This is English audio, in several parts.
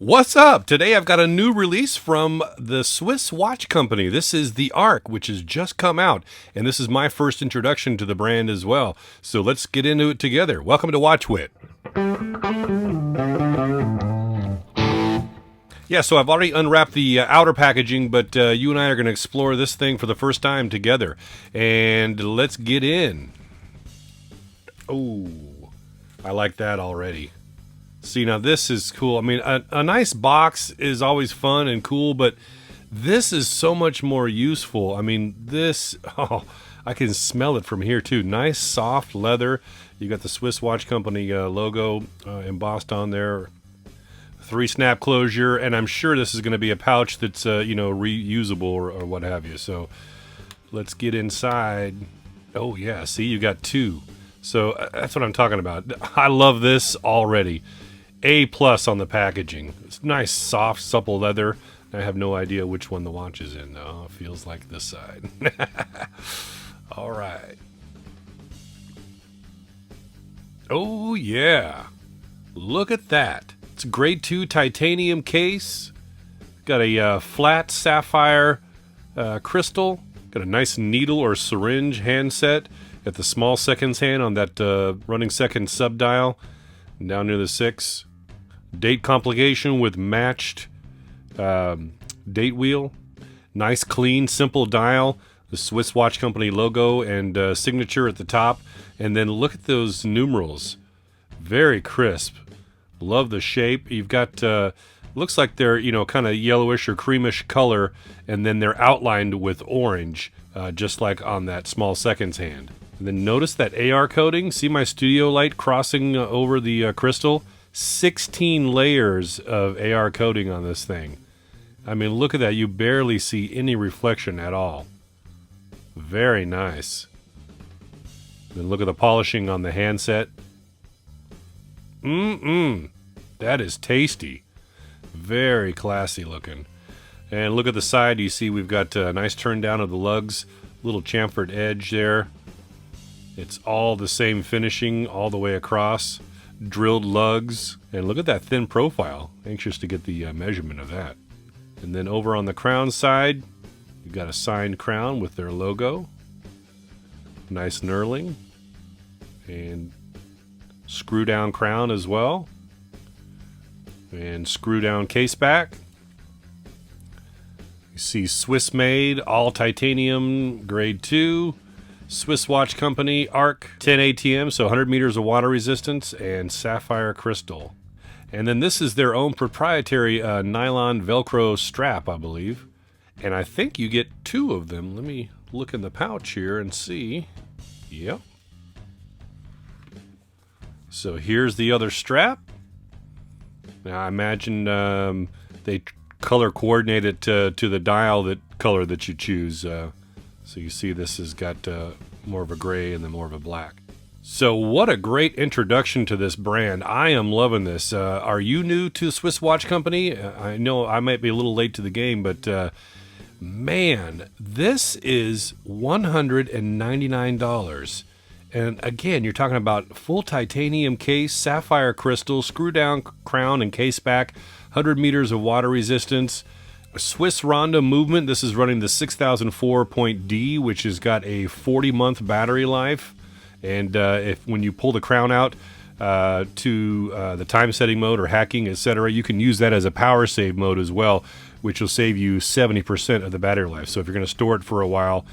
What's up? Today I've got a new release from the Swiss watch company. This is the ARK, which has just come out, and this is my first introduction to the brand as well. So let's get into it together. Welcome to Watch Witt. Yeah, so I've already unwrapped the outer packaging, but you and I are going to explore this thing for the first time together. And let's get in. Oh, I like that already. See, now this is cool. I mean, a nice box is always fun and cool, but this is so much more useful. I mean, this, I can smell it from here too. Nice, soft leather. You got the Swiss Watch Company logo embossed on there. 3-snap closure, and I'm sure this is going to be a pouch that's, reusable or what have you. So let's get inside. Oh, yeah, see, you got two. So that's what I'm talking about. I love this already. A+ on the packaging. It's nice, soft, supple leather. I have no idea which one the watch is in, though. It feels like this side. All right. Oh, yeah. Look at that. It's a grade 2 titanium case. Got a flat sapphire crystal. Got a nice needle or syringe handset. Got the small seconds hand on that running second sub dial. Down near the 6. Date complication with matched date wheel. Nice, clean, simple dial. The Swiss Watch Company logo and signature at the top. And then look at those numerals. Very crisp. Love the shape. You've got, looks like they're, kind of yellowish or creamish color. And then they're outlined with orange, just like on that small seconds hand. And then notice that AR coating. See my studio light crossing over the crystal? 16 layers of AR coating on this thing. I mean, look at that. You barely see any reflection at all. Very nice. Then look at the polishing on the handset. That is tasty. Very classy looking. And look at the side. You see we've got a nice turn down of the lugs. Little chamfered edge there. It's all the same finishing all the way across. Drilled lugs. And look at that thin profile. Anxious to get the measurement of that. And then over on the crown side, you've got a signed crown with their logo. Nice knurling. And screw down crown as well. And screw down case back. You see Swiss made, all titanium, grade 2. Swiss Watch Company, ARK, 10 ATM, so 100 meters of water resistance, and sapphire crystal. And then this is their own proprietary nylon Velcro strap, I believe. And I think you get 2 of them. Let me look in the pouch here and see. Yep. So here's the other strap. Now I imagine they color coordinate it to the dial color that you choose. So you see this has got more of a gray and then more of a black. So what a great introduction to this brand. I am loving this. Are you new to Swiss Watch Company? I know I might be a little late to the game, but man, this is $199. And again, you're talking about full titanium case, sapphire crystal, screw down crown and case back, 100 meters of water resistance. Swiss Ronda movement. This is running the 6004.D, which has got a 40-month battery life. And when you pull the crown out to the time setting mode or hacking, etc., you can use that as a power save mode as well, which will save you 70% of the battery life. So if you're going to store it for a while,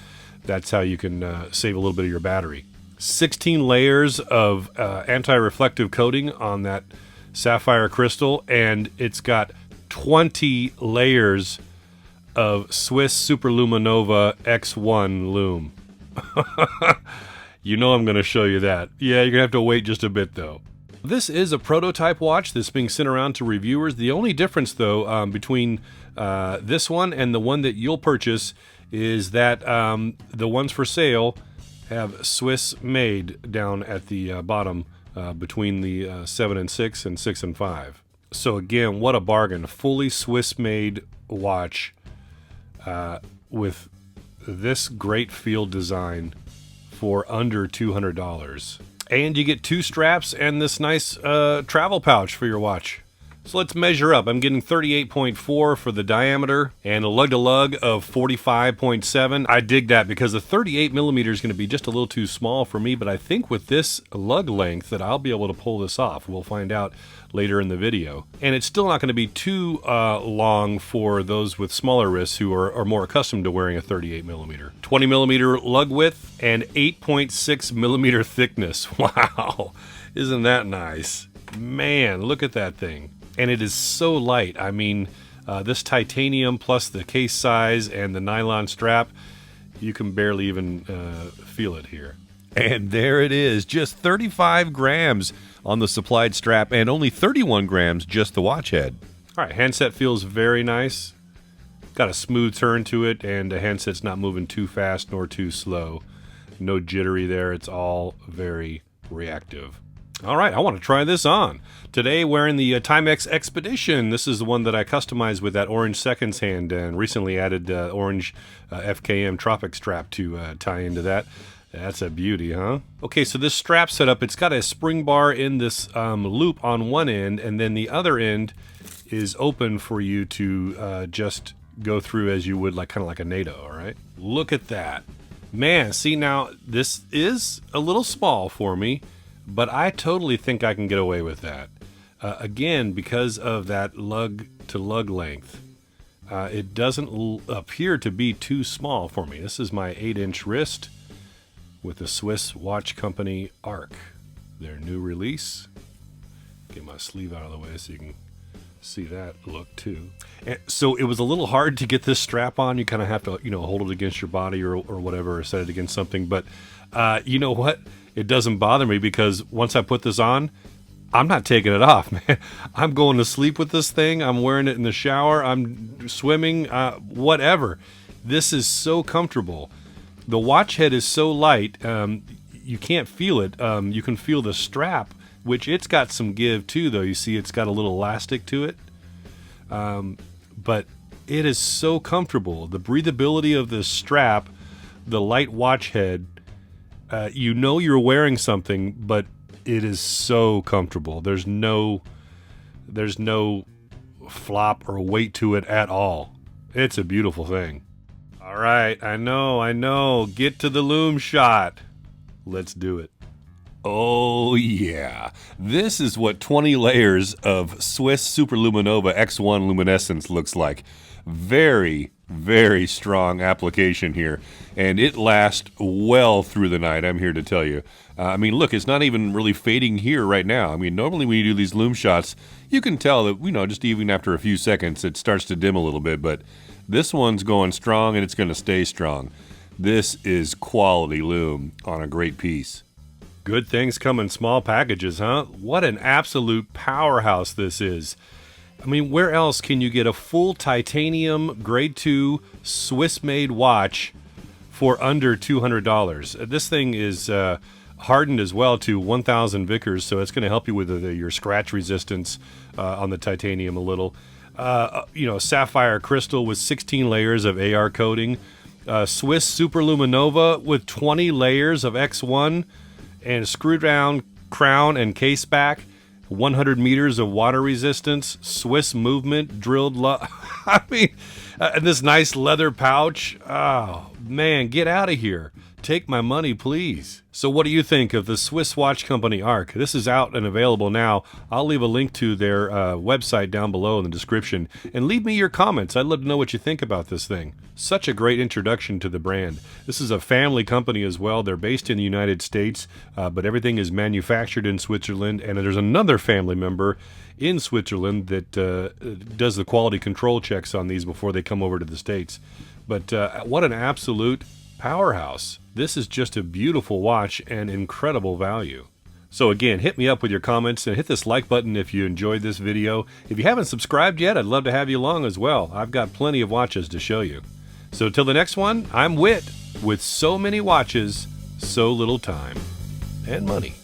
that's how you can save a little bit of your battery. 16 layers of anti-reflective coating on that sapphire crystal, and it's got 20 layers of Swiss Superluminova X1 lume. You know I'm going to show you that. Yeah, you're going to have to wait just a bit, though. This is a prototype watch that's being sent around to reviewers. The only difference, though, between this one and the one that you'll purchase is that the ones for sale have Swiss made down at the bottom between the 7 and 6 and 6 and 5. So again, what a bargain. Fully Swiss made watch with this great field design for under $200. And you get 2 straps and this nice travel pouch for your watch. So let's measure up. I'm getting 38.4 for the diameter and a lug-to-lug of 45.7. I dig that because the 38 millimeter is going to be just a little too small for me, but I think with this lug length that I'll be able to pull this off. We'll find out later in the video. And it's still not going to be too long for those with smaller wrists who are more accustomed to wearing a 38 millimeter. 20 millimeter lug width and 8.6 millimeter thickness. Wow, isn't that nice? Man, look at that thing. And it is so light. I mean, this titanium plus the case size and the nylon strap, you can barely even feel it here. And there it is, just 35 grams on the supplied strap and only 31 grams just the watch head. All right, handset feels very nice. Got a smooth turn to it, and the handset's not moving too fast nor too slow. No jittery there. It's all very reactive. All right, I want to try this on. Today, wearing the Timex Expedition. This is the one that I customized with that orange seconds hand and recently added orange FKM Tropic strap to tie into that. That's a beauty, huh? Okay, so this strap setup, it's got a spring bar in this loop on one end, and then the other end is open for you to just go through as you would, like kind of like a NATO, all right? Look at that. Man, see now, this is a little small for me, but I totally think I can get away with that. Again, because of that lug-to-lug length, it doesn't appear to be too small for me. This is my 8-inch wrist with the Swiss watch company ARK. Their new release. Get my sleeve out of the way so you can see that look too. And so it was a little hard to get this strap on. You kind of have to, hold it against your body or whatever, or set it against something. But you know what? It doesn't bother me because once I put this on, I'm not taking it off, man. I'm going to sleep with this thing. I'm wearing it in the shower. I'm swimming, whatever. This is so comfortable. The watch head is so light, you can't feel it. You can feel the strap, which it's got some give too, though. You see it's got a little elastic to it. But it is so comfortable. The breathability of this strap, the light watch head, you're wearing something, but it is so comfortable. There's no flop or weight to it at all. It's a beautiful thing. All right, I know. Get to the loom shot. Let's do it. Oh yeah, this is what 20 layers of Swiss Superluminova X1 luminescence looks like. Very, very strong application here, and it lasts well through the night, I'm here to tell you. I mean, look, it's not even really fading here right now. I mean, normally when you do these loom shots, you can tell that, just even after a few seconds, it starts to dim a little bit, but this one's going strong and it's going to stay strong. This is quality loom on a great piece. Good things come in small packages, huh? What an absolute powerhouse this is. I mean, where else can you get a full titanium grade 2 Swiss-made watch for under $200? This thing is hardened as well to 1,000 Vickers, so it's going to help you with your scratch resistance on the titanium a little. Sapphire crystal with 16 layers of ARK coating. Swiss Superluminova with 20 layers of X1 and screw down crown and case back. 100 meters of water resistance, Swiss movement, drilled I mean, and this nice leather pouch. Oh, man, get out of here. Take my money, please. So what do you think of the Swiss watch company ARK? This is out and available now. I'll leave a link to their website down below in the description. And leave me your comments. I'd love to know what you think about this thing. Such a great introduction to the brand. This is a family company as well. They're based in the United States, but everything is manufactured in Switzerland. And there's another family member in Switzerland that does the quality control checks on these before they come over to the States. But what an absolute powerhouse. This is just a beautiful watch and incredible value. So again, hit me up with your comments and hit this like button if you enjoyed this video. If you haven't subscribed yet, I'd love to have you along as well. I've got plenty of watches to show you. So till the next one, I'm Witt with so many watches, so little time and money.